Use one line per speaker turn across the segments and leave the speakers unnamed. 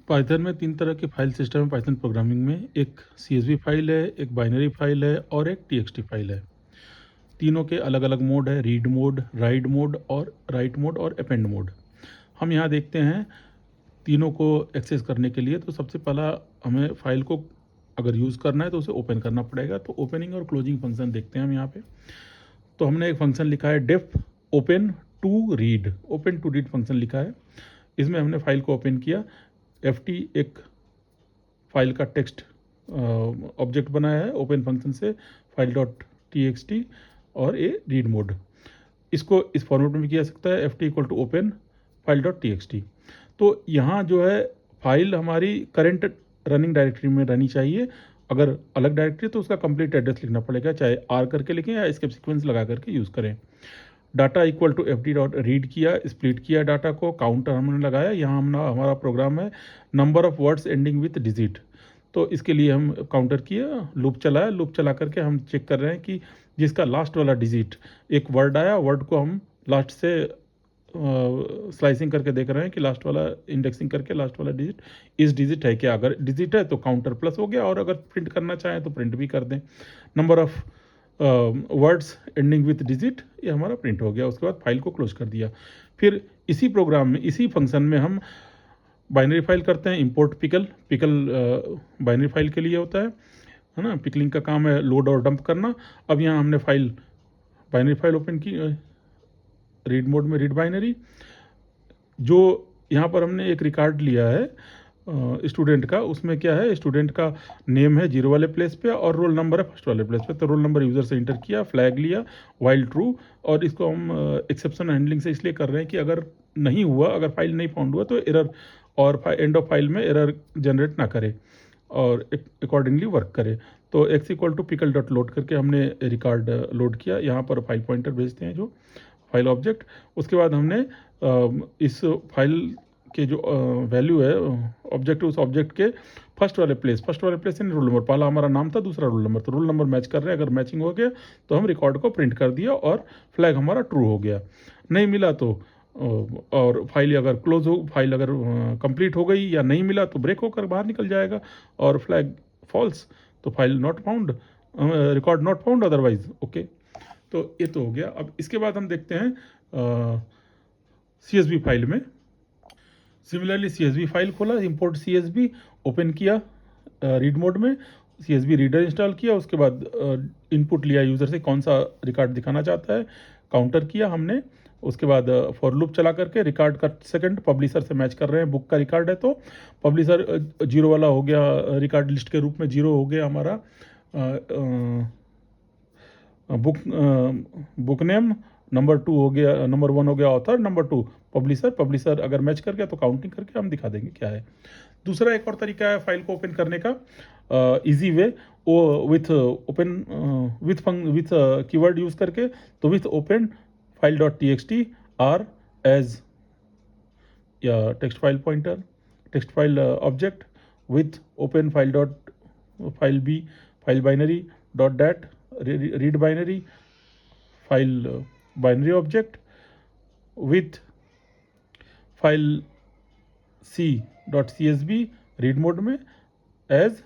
Python में 3 तरह के फाइल सिस्टम है पाइथन प्रोग्रामिंग में। एक CSV फाइल है, एक बाइनरी फाइल है और एक TXT फाइल है। तीनों के अलग अलग मोड है, रीड मोड, राइट मोड और अपेंड मोड। हम यहाँ देखते हैं तीनों को एक्सेस करने के लिए। तो सबसे पहला हमें फाइल को अगर यूज़ करना है तो उसे ओपन करना पड़ेगा। तो ओपनिंग और क्लोजिंग फंक्शन देखते हैं हम यहाँ पे। तो हमने एक फंक्शन लिखा है def open to read function लिखा है। इसमें हमने फाइल को ओपन किया। ft एक फाइल का टेक्स्ट ऑब्जेक्ट बनाया है ओपन फंक्शन से, फाइल डॉट txt और ए रीड मोड। इसको इस फॉर्मेट में भी किया सकता है, ft equal to open file dot txt। तो यहाँ जो है फाइल हमारी करंट रनिंग डायरेक्टरी में रहनी चाहिए। अगर अलग डायरेक्टरी तो उसका कंप्लीट एड्रेस लिखना पड़ेगा, चाहे आर करके लिखें या एस्केप सीक्वेंस लगा करके यूज़ करें। Data equal to ft dot read किया, स्प्लिट किया डाटा को, काउंटर हमने लगाया। यहाँ हमारा प्रोग्राम है number of words ending with digit. तो इसके लिए हम काउंटर किया, लूप चलाया। लूप चला करके हम चेक कर रहे हैं कि जिसका लास्ट वाला डिजिट, एक वर्ड आया, वर्ड को हम लास्ट से स्लाइसिंग करके देख रहे हैं कि लास्ट वाला इंडेक्सिंग करके लास्ट वाला डिजिट इस डिजिट है क्या। अगर डिजिट है तो काउंटर प्लस हो गया, और अगर प्रिंट करना चाहें तो प्रिंट भी कर दें। Number of words ending with digit, ये हमारा प्रिंट हो गया। उसके बाद फाइल को क्लोज कर दिया। फिर इसी प्रोग्राम में, इसी फंक्शन में हम बाइनरी फाइल करते हैं इंपोर्ट पिकल बाइनरी फाइल के लिए होता है ना। पिकलिंग का काम है लोड और डंप करना। अब यहाँ हमने बाइनरी फाइल ओपन की रीड मोड में, रीड बाइनरी। जो यहाँ पर हमने एक रिकॉर्ड लिया है स्टूडेंट का, उसमें क्या है, स्टूडेंट का नेम है 0 वाले प्लेस पे और रोल नंबर है फर्स्ट वाले प्लेस पे। तो रोल नंबर यूज़र से इंटर किया, फ्लैग लिया वाइल ट्रू। और इसको हम एक्सेप्शन हैंडलिंग से इसलिए कर रहे हैं कि अगर नहीं हुआ, अगर फाइल नहीं फाउंड हुआ तो एरर, और एंड ऑफ फाइल में एरर जनरेट ना करे और अकॉर्डिंगली वर्क करे। तो x equal to pickle dot load करके हमने रिकॉर्ड लोड किया। यहाँ पर फाइल पॉइंटर भेजते हैं, जो फाइल ऑब्जेक्ट। उसके बाद हमने इस फाइल के जो वैल्यू है ऑब्जेक्ट, उस ऑब्जेक्ट के फर्स्ट वाले प्लेस यानी रोल नंबर, पहला हमारा नाम था, दूसरा रोल नंबर, तो रोल नंबर मैच कर रहे हैं। अगर मैचिंग हो गया तो हम रिकॉर्ड को प्रिंट कर दिया और फ्लैग हमारा ट्रू हो गया। नहीं मिला तो और फाइल अगर क्लोज हो, फाइल अगर कंप्लीट हो गई या नहीं मिला तो ब्रेक होकर बाहर निकल जाएगा, और फ्लैग फॉल्स तो file not found, record not found, otherwise okay. तो ये तो हो गया। अब इसके बाद हम देखते हैं CSV फाइल में। सिमिलरली CSV फाइल खोला, इंपोर्ट CSV, ओपन किया रीड मोड में, CSV रीडर इंस्टॉल किया। उसके बाद इनपुट लिया यूज़र से कौन सा रिकॉर्ड दिखाना चाहता है, काउंटर किया हमने। उसके बाद फॉर लूप चला करके रिकॉर्ड का सेकंड पब्लिशर से मैच कर रहे हैं। बुक का रिकॉर्ड है तो पब्लिशर 0 वाला हो गया, रिकॉर्ड लिस्ट के रूप में 0 हो गया हमारा। बुक नेम, नंबर 2 हो गया, नंबर 1 हो गया ऑथर, नंबर 2 पब्लिशर अगर मैच कर गया तो काउंटिंग करके हम दिखा देंगे क्या है। दूसरा एक और तरीका है फाइल को ओपन करने का, easy way, with open with keyword use करके। तो with open file dot txt R as या text file pointer, text file object, with open file dot file B file binary dot dat read binary file binary object, with file C dot CSV read mode में as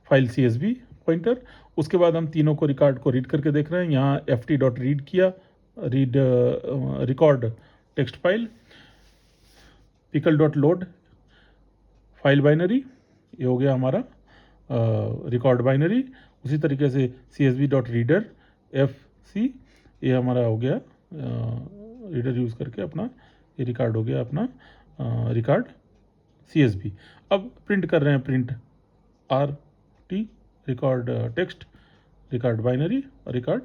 file CSV pointer. उसके बाद हम तीनों को record को read करके देख रहे हैं। यहाँ ft डॉट रीड किया, read record text file, pickle dot load file binary, ये हो गया हमारा रिकॉर्ड बाइनरी। उसी तरीके से CSV डॉट रीडर FC, ये हमारा हो गया रीडर यूज़ करके अपना ये रिकॉर्ड हो गया अपना रिकॉर्ड CSV। अब प्रिंट कर रहे हैं, print RT record text, record binary और रिकॉर्ड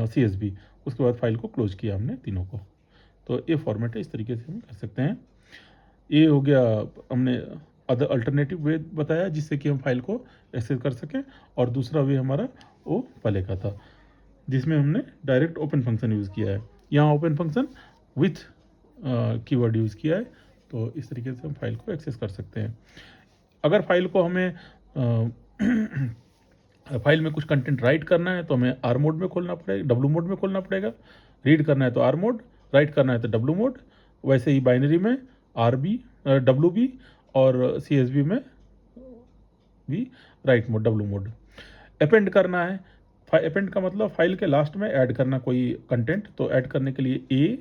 CSV। उसके बाद फाइल को क्लोज किया हमने तीनों को। तो ये फॉर्मेट है, इस तरीके से हम कर सकते हैं। ये हो गया, हमने अदर अल्टरनेटिव वे बताया जिससे कि हम फाइल को एक्सेस कर सकें। और दूसरा वे हमारा वो पहले का था जिसमें हमने डायरेक्ट ओपन फंक्शन यूज़ किया है। यहाँ open function with keyword use किया है। तो इस तरीके से हम फाइल को एक्सेस कर सकते हैं। अगर फाइल को हमें फाइल में कुछ कंटेंट राइट करना है तो हमें R मोड में खोलना पड़ेगा, W मोड में खोलना पड़ेगा। रीड करना है तो R मोड, राइट करना है तो W मोड। वैसे ही बाइनरी में RB WB, और CSV में भी right mode, W mode. Append करना है, अपेंड का मतलब फाइल के लास्ट में ऐड करना कोई कंटेंट, तो ऐड करने के लिए A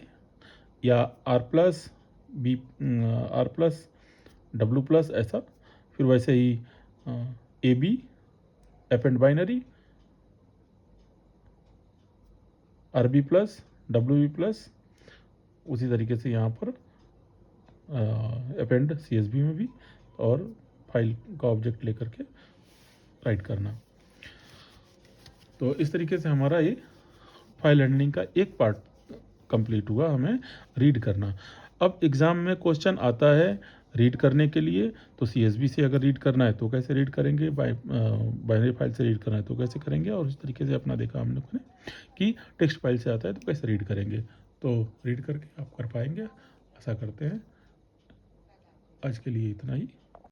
या R+B, R+W+, ऐसा। फिर वैसे ही AB, append binary, RB+, WB+, उसी तरीके से यहाँ पर अपेंड CSV में भी, और फाइल का ऑब्जेक्ट लेकर के राइट करना। तो इस तरीके से हमारा ये फाइल हैंडलिंग का एक पार्ट कंप्लीट हुआ, हमें रीड करना। अब एग्ज़ाम में क्वेश्चन आता है रीड करने के लिए, तो CSV से अगर रीड करना है तो कैसे रीड करेंगे, बाइनरी फाइल से रीड करना है तो कैसे करेंगे, और इस तरीके से अपना देखा हम लोग ने कि टेक्स्ट फाइल से आता है तो कैसे रीड करेंगे। तो रीड करके आप कर पाएंगे, आशा करते हैं। आज के लिए इतना ही।